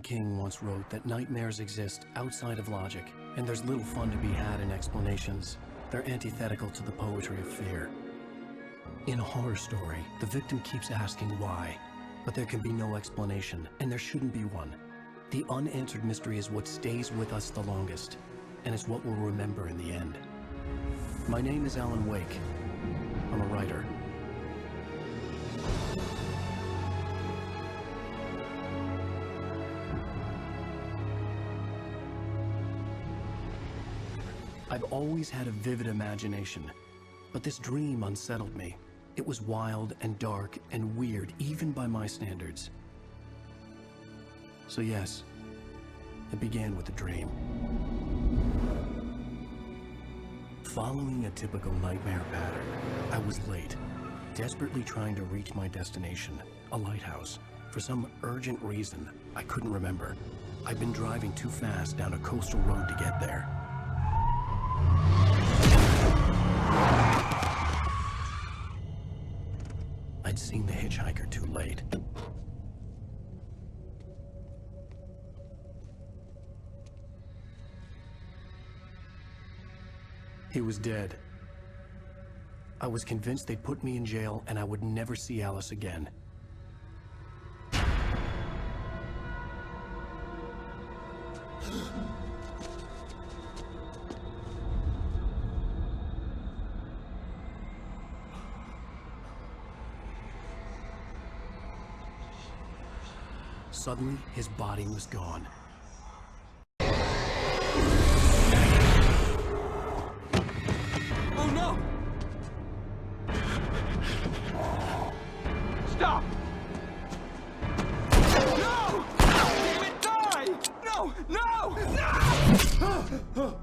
King once wrote that nightmares exist outside of logic, and there's little fun to be had in explanations. They're antithetical to the poetry of fear. In a horror story, the victim keeps asking why, but there can be no explanation, and there shouldn't be one. The unanswered mystery is what stays with us the longest, and it's what we'll remember in the end. My name is Alan Wake. I'm a writer. I've always had a vivid imagination, but this dream unsettled me. It was wild and dark and weird, even by my standards. So yes, it began with a dream. Following a typical nightmare pattern, I was late, desperately trying to reach my destination, a lighthouse. For some urgent reason, I couldn't remember. I'd been driving too fast down a coastal road to get there. I'd seen the hitchhiker too late. He was dead. I was convinced they'd put me in jail and I would never see Alice again. Suddenly, his body was gone. Oh no! Stop! No! Damn it, die! No! No! No!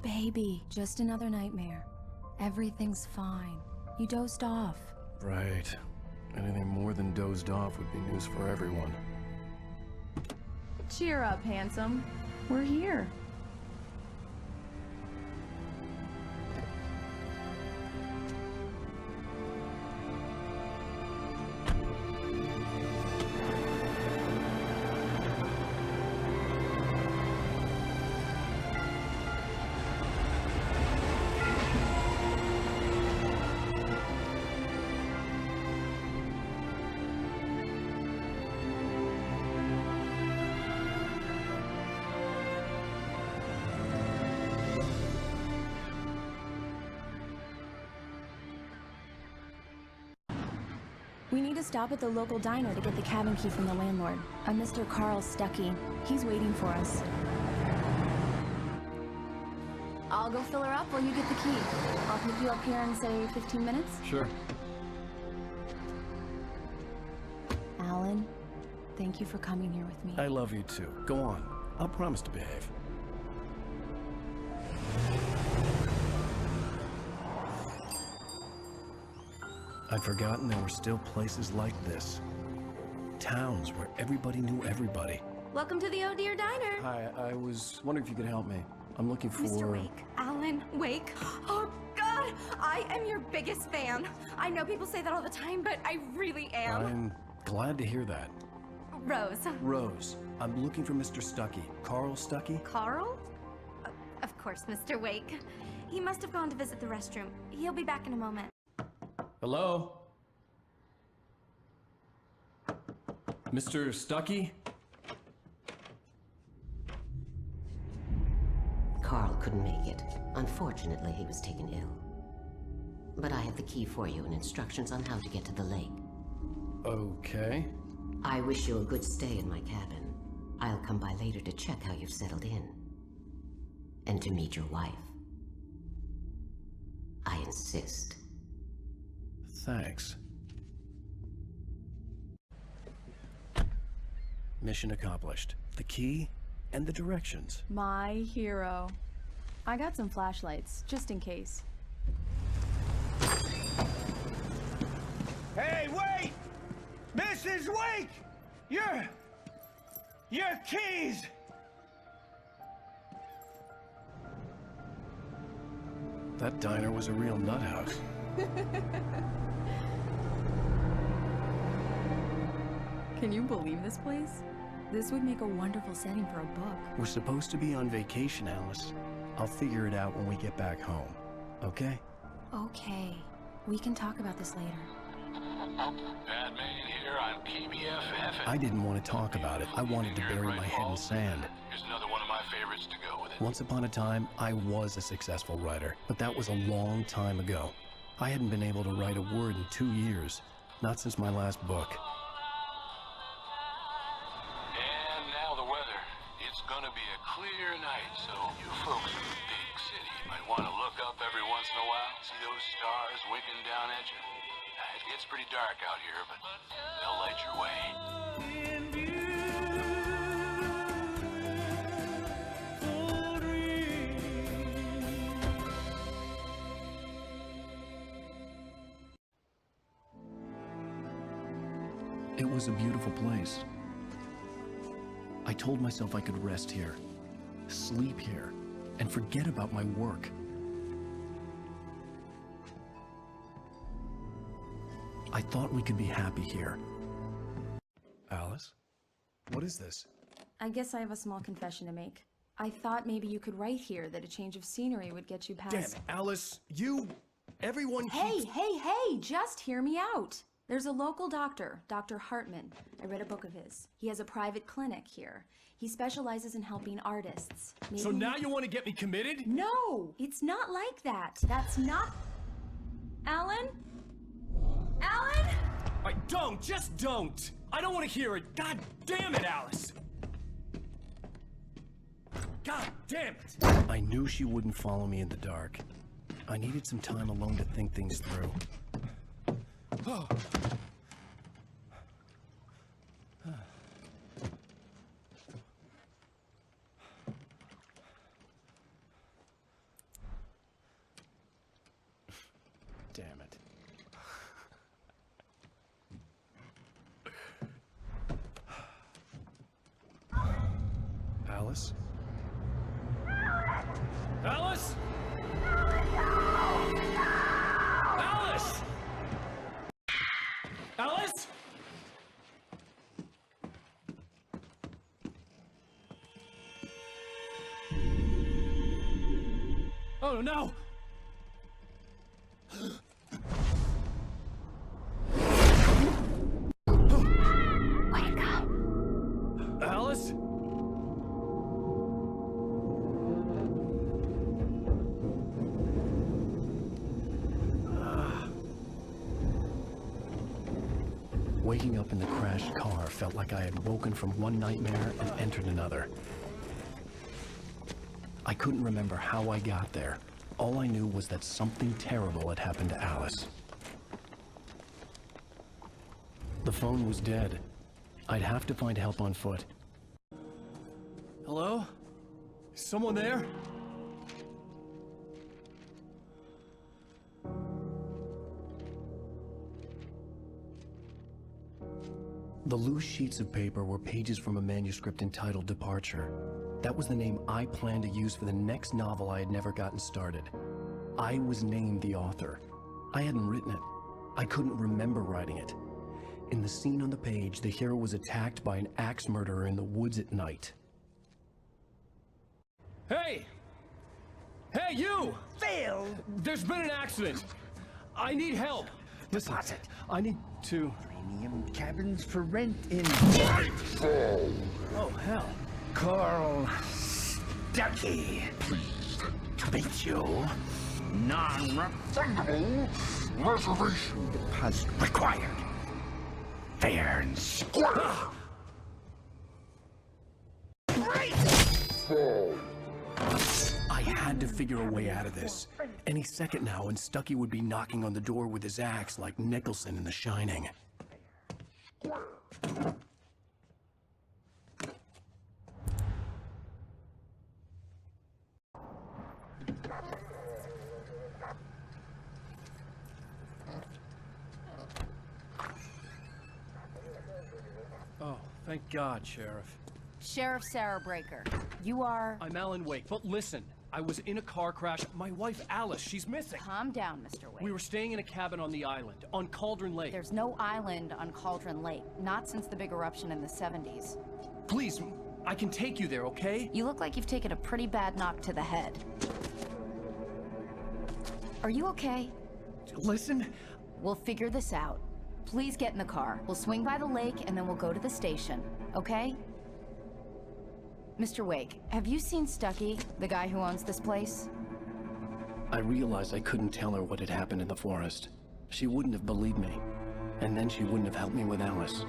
Baby, just another nightmare. Everything's fine. You dozed off. Right. Anything more than dozed off would be news for everyone. Cheer up, handsome. We're here. We need to stop at the local diner to get the cabin key from the landlord, a Mr. Carl Stuckey. He's waiting for us. I'll go fill her up while you get the key. I'll pick you up here in, say, 15 minutes? Sure. Alan, thank you for coming here with me. I love you too. Go on. I'll promise to behave. I'd forgotten there were still places like this. Towns where everybody knew everybody. Welcome to the Oh Dear Diner. Hi, I was wondering if you could help me. I'm looking for... Mr. Wake. Alan Wake. Oh, God! I am your biggest fan. I know people say that all the time, but I really am. I'm glad to hear that. Rose. Rose, I'm looking for Mr. Stuckey. Carl Stuckey? Carl? Of course, Mr. Wake. He must have gone to visit the restroom. He'll be back in a moment. Hello? Mr. Stuckey? Carl couldn't make it. Unfortunately, he was taken ill. but I have the key for you and instructions on how to get to the lake. Okay. I wish you a good stay in my cabin. I'll come by later to check how you've settled in. And to meet your wife. I insist. Thanks. Mission accomplished. The key and the directions. My hero. I got some flashlights, just in case. Hey, wait! Mrs. Wake! Your keys! That diner was a real nut house. Can you believe this place? This would make a wonderful setting for a book. We're supposed to be on vacation, Alice. I'll figure it out when we get back home. Okay? Okay. We can talk about this later. Batman here on KBFF. I didn't want to talk about it. I wanted to bury my head in sand. Here's another one of my favorites to go with it. Once upon a time, I was a successful writer, but that was a long time ago. I hadn't been able to write a word in 2 years. Not since my last book. And now the weather. It's gonna be a clear night, so you folks in the big city might want to look up every once in a while. See those stars winking down at you? It gets pretty dark out here, but they'll light your way. It was a beautiful place. I told myself I could rest here, sleep here, and forget about my work. I thought we could be happy here. Alice? What is this? I guess I have a small confession to make. I thought maybe you could write here that a change of scenery would get you past... Damn it, Alice, everyone Hey, keeps... hey, just hear me out. There's a local doctor, Dr. Hartman. I read a book of his. He has a private clinic here. He specializes in helping artists. Maybe So now you want to get me committed? No, it's not like that. That's not... Alan? Alan? Just don't! I don't want to hear it! God damn it, Alice! God damn it! I knew she wouldn't follow me in the dark. I needed some time alone to think things through. Damn it. Alice? Alice? Alice? Alice? Oh no! Wake up. Alice? Waking up in the crashed car felt like I had woken from one nightmare and entered another. I couldn't remember how I got there. All I knew was that something terrible had happened to Alice. The phone was dead. I'd have to find help on foot. Hello? Is someone there? The loose sheets of paper were pages from a manuscript entitled Departure. That was the name I planned to use for the next novel I had never gotten started. I was named the author. I hadn't written it. I couldn't remember writing it. In the scene on the page, the hero was attacked by an axe murderer in the woods at night. Hey! Hey, you! Phil! There's been an accident. I need help. Listen, I need to... Premium cabins for rent in... Oh, hell. Carl Stuckey. Pleased to meet you. Non-refundable reservation deposit required. Fair and square. I had to figure a way out of this. Any second now, and Stucky would be knocking on the door with his axe like Nicholson in The Shining. Oh, thank God, Sheriff. Sheriff Sarah Breaker. You are... I'm Alan Wake, but listen, I was in a car crash. My wife, Alice, she's missing. Calm down, Mr. Wake. We were staying in a cabin on the island, on Cauldron Lake. There's no island on Cauldron Lake, not since the big eruption in the 70s. Please, I can take you there, okay? You look like you've taken a pretty bad knock to the head. Are you okay? Listen. We'll figure this out. Please get in the car. We'll swing by the lake and then we'll go to the station, okay? Mr. Wake, have you seen Stucky, the guy who owns this place? I realized I couldn't tell her what had happened in the forest. She wouldn't have believed me. And then she wouldn't have helped me with Alice.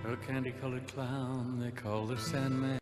A candy-colored clown they call the Sandman.